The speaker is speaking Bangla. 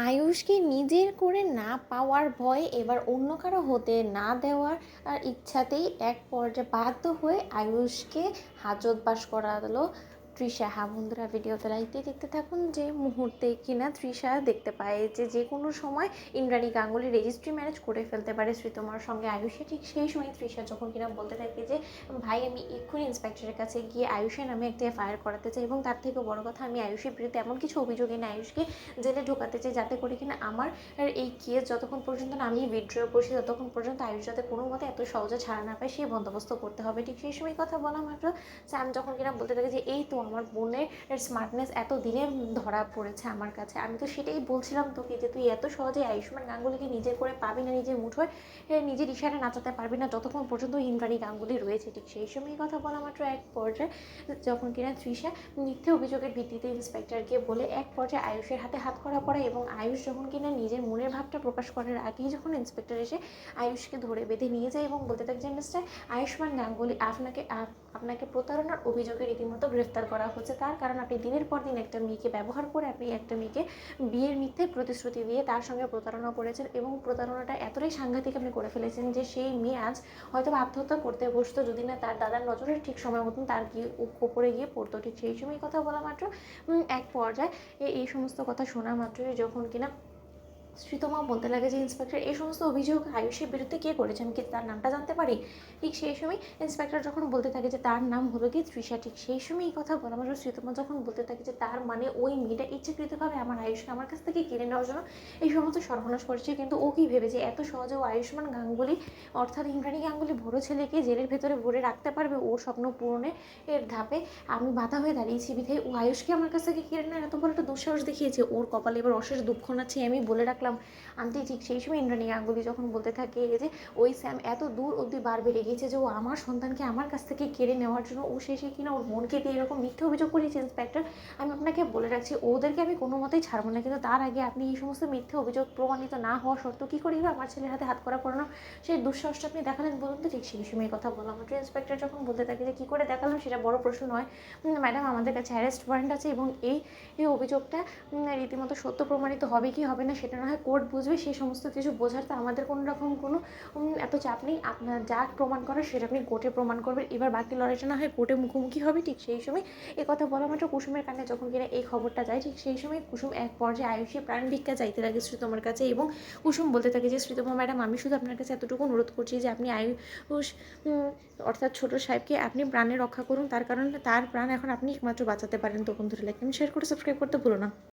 আয়ুষকে নিজের করে না পাওয়ার ভয়ে এবার অন্য কারো হতে না দেওয়ার ইচ্ছাতেই এক পর্যায়ে বাধ্য হয়ে আয়ুষকে হাজতবাস করালো তৃষা। হ্যাঁ বন্ধুরা, ভিডিওতে লাইক দিয়ে দেখতে থাকুন। যে মুহূর্তে কিনা তৃষা দেখতে পায় যে যে কোনো সময় ইন্দ্রাণী গাঙ্গুলি রেজিস্ট্রি ম্যারেজ করে ফেলতে পারে শ্রীতমার সঙ্গে আয়ুষে, ঠিক সেই সময় তৃষা যখন কিনা বলতে থাকে যে ভাই আমি এক্ষুনি ইন্সপেক্টরের কাছে গিয়ে আয়ুষের নামে একটা এফআইআর করাতে চাই, এবং তার থেকেও বড় কথা আমি আয়ুষের বিরুদ্ধে এমন কিছু অভিযোগ এনে আয়ুষকে জেলে ঢোকাতে চাই যাতে করে কিনা আমার এই কেস যতক্ষণ পর্যন্ত না আমি উইথড্র করছি ততক্ষণ পর্যন্ত আয়ুষ যাতে কোনো মতে এত সহজে ছাড়া না পায় সেই বন্দোবস্ত করতে হবে। ঠিক সেই সময় কথা বলা মাত্র স্যাম যখন কিনা বলতে থাকে যে এই তো আমার বোনের স্মার্টনেস এত দিনে ধরা পড়েছে আমার কাছে, আমি তো সেটাই বলছিলাম তোকে যে তুই এত সহজে আয়ুষ্মান গাঙ্গুলিকে নিজের করে পাবি না, নিজের মুঠোয় নিজের ইশারা নাচাতে পারবি না যতক্ষণ পর্যন্ত ইন্দ্রাণী গাঙ্গুলি রয়েছে। ঠিক সেই সময় কথা বলা মাত্র এক পর্যায়ে যখন কিনা তৃষা মিথ্যে অভিযোগের ভিত্তিতে ইন্সপেক্টরকে বলে এক পর্যায়ে আয়ুষের হাতে হাত করা পড়ে, এবং আয়ুষ যখন কিনা নিজের মনের ভাবটা প্রকাশ করার আগেই যখন ইন্সপেক্টর এসে আয়ুষকে ধরে বেঁধে নিয়ে যায় এবং বলতে থাকে যে মিস্টার আয়ুষ্মান গাঙ্গুলি আপনাকে প্রতারণার অভিযোগে রীতিমতো গ্রেফতার করা হচ্ছে, তার কারণ আপনি দিনের পর দিন একটা মেয়েকে ব্যবহার করে আপনি একটা মেয়েকে বিয়ের মিথ্যে প্রতিশ্রুতি দিয়ে তার সঙ্গে প্রতারণা করেছেন, এবং প্রতারণাটা এতটাই সাংঘাতিক আপনি করে ফেলেছেন যে সেই মেয়ে আজ হয়তো আত্মহত্যা করতে বসতো যদি না তার দাদার নজরে ঠিক সময় মতন তার গিয়ে ওপরে গিয়ে পড়তো। ঠিক সেই সময় কথা বলা মাত্র এক পর্যায়ে এই সমস্ত কথা শোনা মাত্রই যখন কিনা শ্রীতমা বলতে লাগে যে ইন্সপেক্টর এই সমস্ত অভিযোগ আয়ুষের বিরুদ্ধে কে করেছে, আমি কি তার নামটা জানতে পারি? ঠিক সেই সময় ইন্সপেক্টর যখন বলতে থাকে যে তার নাম হলো কি তৃষা। ঠিক সেই সময় এই কথা বলা মাত্র শ্রীতমা যখন বলতে থাকে যে তার মানে ওই মেয়েটা ইচ্ছাকৃতভাবে আমার আয়ুষকে আমার কাছ থেকে কেড়ে নেওয়ার জন্য এই সমস্ত সর্বনাশ করেছে, কিন্তু ও কি ভেবেছে এত সহজে ও আয়ুষ্মান গাঙ্গুলি অর্থাৎ ইন্দ্রাণী গাঙ্গুলি বড় ছেলেকে জেলের ভেতরে ভরে রাখতে পারবে? ওর স্বপ্ন পূরণে এর ধাপে আমি বাধা হয়ে দাঁড়িয়েছি বিধায় ও আয়ুষকে আমার কাছ থেকে কেড়ে নেওয়ার এত বড় একটা দুঃসাহস দেখিয়েছে। ওর কপালে এবার অশেষ দুঃখ নাচ্ছে আমি বলে রাখলাম আন্টি। ঠিক সেই সময় ইন্দ্রাণী গাঙ্গুলি যখন বলতে থাকে যে ওই স্যাম এত দূর অবধি বার বেড়ে গিয়েছে যে ও আমার সন্তানকে আমার কাছ থেকে কেড়ে নেওয়ার জন্য ও শেষে কিনা ওর বোনকে দিয়ে এরকম মিথ্যে অভিযোগ করেছে ইন্সপেক্টর। আমি আপনাকে বলে রাখছি ওদেরকে আমি কোনো মতেই ছাড়বো না, কিন্তু তার আগে আপনি এই সমস্ত মিথ্যে অভিযোগ প্রমাণিত না হওয়া সত্ত্বেও কী করে আমার ছেলের হাতে হাত করা পড়ানো সেই দুঃসাহসটা আপনি দেখালেন বলুন তো? ঠিক সেই সময় কথা বলা মাত্র ইন্সপেক্টর যখন বলতে থাকে যে কী করে দেখালাম সেটা বড় প্রশ্ন নয় ম্যাডাম, আমাদের কাছে অ্যারেস্ট ওয়ারেন্ট আছে, এবং এই অভিযোগটা রীতিমতো সত্য প্রমাণিত হবে কি হবে না সেটা না হয় কোর্ট বুঝবে, সেই সমস্ত কিছু বোঝার তো আমাদের কোনো রকম কোনো এত চাপ নেই। আপনার যা প্রমাণ করার সেটা আপনি কোর্টে প্রমাণ করবেন, এবার বাকি লড়াইটা না হয় কোর্টে মুখোমুখি হবে। ঠিক সেই সময় এ কথা বলা মাত্র কুসুমের কানে যখন কিনা এই খবরটা যায়, ঠিক সেই সময় কুসুম এক পর্যায়ে আয়ুষের প্রাণ ভিক্ষা চাইতে লাগে শ্রীতমার কাছে, এবং কুসুম বলতে থাকে যে শ্রীতমা ম্যাডাম আমি শুধু আপনার কাছে এতটুকু অনুরোধ করছি যে আপনি আয়ুষ অর্থাৎ ছোট সাহেবকে আপনি প্রাণে রক্ষা করুন, তার কারণ তার প্রাণ এখন আপনি একমাত্র বাঁচাতে পারেন। তো বন্ধুরা লাইক শেয়ার করে সাবস্ক্রাইব করতে ভুলো না।